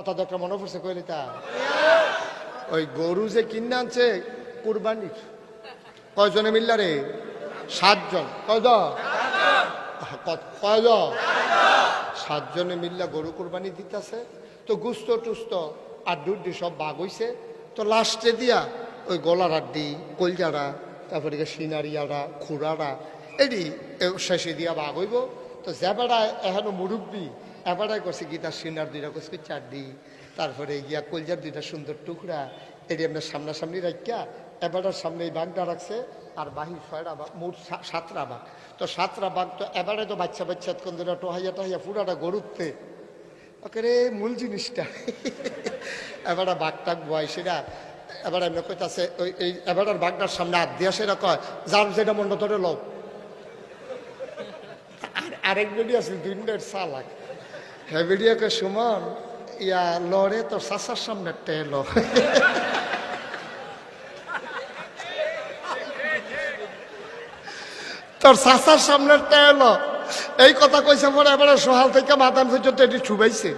কথা তো একটা মনে পড়ছে কইলি তা ওই গরু যে কিনে আনছে কুরবানির কয়জনে মিল্লা রে 7 জন কয়জন 7 জনে মিল্লা গরু কুরবানি দিতেছে তো গুস্ত টুস্ত আর দুধ সব বাঘ হইছে তো লাস্টে দিয়া ওই গলার আড্ডি কলজারা তারপরে সিনারিয়ারা খুড়ারা এটি শেষে দিয়া বাঘ হইব তো যেবারায় এখনো মুরব্বী এবারায় করছে গীতার সিনার 2টা করছে চারডি তারপরে গিয়া কলজার 2টা সুন্দর টুকরা এটি আপনার সামনাসামনি রাখিয়া এবারের সামনে এই বাঘটা রাখছে আর বাহির 6টা বাঘ মোট 7টা বাঘ তো 7টা বাঘ তো এবারে তো বাচ্চা বাচ্চা কোন দিন টোহাইয়া টাহিয়া পুরাটা গরুতে ওকে রে মূল জিনিসটা এবারে বাঘটা বয়সীরা এবার এমনি কইতাছে ওই এই এবারের বাঘটার সামনে হাত দিয়া সেটা কয় যার যেটা মন্ড ধরে লোক আর আরেক বেডি আছে 2 মিনিট চালাক হ্যাঁ বেডিয়াকে সুমন ইয়া লড়ে তোর চাচার সামনে টেলো তোর চাচার সামনে টেলো এই কথা কইছে পরে এবারে সোহাল থেকে মাদান পর্যন্ত এটি ছুবাইছে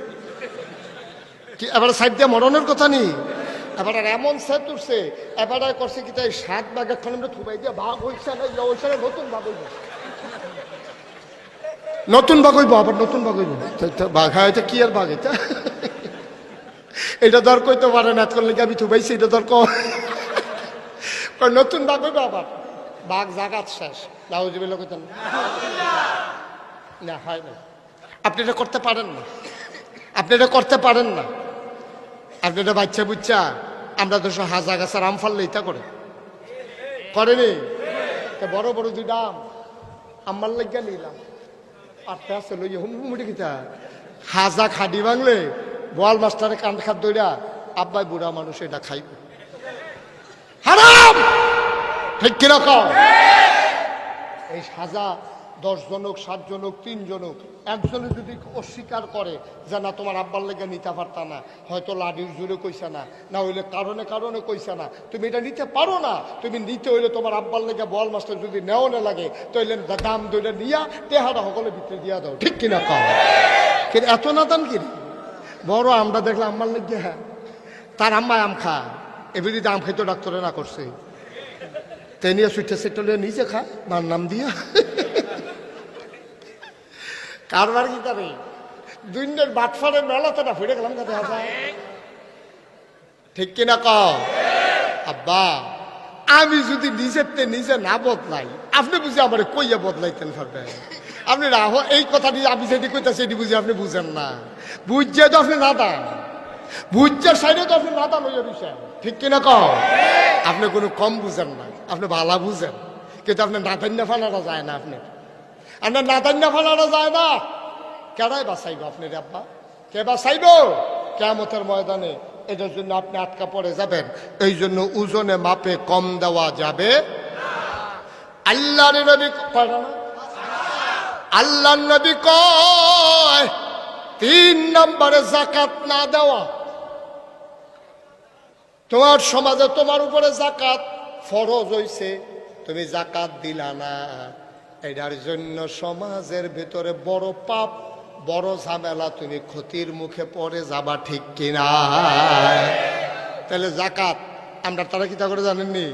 কি এবারে সাইড দিয়ে মরণের কথা নেই এবারে এমন সেট উঠছে এবারে করছে কি তাই 7 ভাগ এখন আমরা থুবাই দিয়ে ভাগ হইছে না হইছে নতুন ভাগ হইব আবার নতুন ভাগ হইব ভাগ হয় কি আর ভাগ এটা এটা দর কইতে পারে না করলে আমি থুবাইছি এটা দর নতুন ভাগ হইব আবার ভাগ জাগাত শেষ নাউজুবিল্লাহ কইতেন না হয় না আপনি এটা করতে পারেন না আপনি এটা বাচ্চা বুচ্চা আমরা তো হাজা গাছার আম ফাললে ইটা করেনি বড় বড় 2টা আম আমার লাগিয়া নিলাম আর আছে লইয়া হুমুটি কিতা হাজা খাডি ভাঙলে বল মাস্টারে কান খাত দইরা আব্বাই বুড়া মানুষ এটা খাইব হারাম ঠিক কিরকম এই সাজা 10 জনক 7 জনক 3 জনক একজনে যদি অস্বীকার করে যে না তোমার আব্বার লেগে নিতে পারতা না হয়তো লাডির জুড়ে কইছে না হইলে কারণে কইছে না তুমি এটা নিতে পারো না তুমি নিতে হইলে তোমার আব্বার লেগে বল মাস্টার যদি নেও না লাগে তাইলে দাম দইটা নিয়া টেহারা সকলে ভিতরে দিয়া দাও ঠিক কিনা কম কিন্তু এত না দাম কি বড় আমরা দেখলাম আম্মার লেগে তার আম্মায় আম খা এবারে আম খাইতো ডাক্তারে না করছে তাই নিয়ে সুইটা সেটা নিজে খা মার নাম দিয়া কারবার কি করে 2 দিনের বাটফারের মেলাতে না ফিরে গেলাম কাছে হাসা ঠিক কিনা কও আব্বা আমি যদি নিজে না বদলাই আপনি বুঝি আমার কইয়া বদলাইতেন পারবেন আপনি রাহো এই কথাটি আমি যেটি কইতাছি এটি বুঝি আপনি বুঝেন না বুঝছে তো আপনি নাদান বুঝছে সাইডে তো আপনি নাদান হইয়া দিচ্ছেন ঠিক কিনা কও আপনি কোনো কম বুঝেন না আপনি ভালো বুঝেন কিন্তু আপনি নাদান্য ফানাটা যায় না আপনার নাদান্য ফানাটা যায় না কেডাই বাঁচাইব আপনার আব্বা কে বাঁচাইব কিয়ামতের ময়দানে এটার জন্য আপনি আটকা পড়ে যাবেন এই জন্য ওজনে মাপে কম দেওয়া যাবে আল্লাহর নবী কয় না আল্লাহর নবী কয় 3 নম্বরে যাকাত না দেওয়া তোমার সমাজে তোমার উপরে যাকাত ফরজ হইছে তুমি যাকাত দিলা না এটার জন্য সমাজের ভিতরে বড় পাপ বড় ঝামেলা তুমি ক্ষতির মুখে পড়ে যাবা ঠিক কিনা তাহলে যাকাত আমরা তারা কি তা করে জানেননি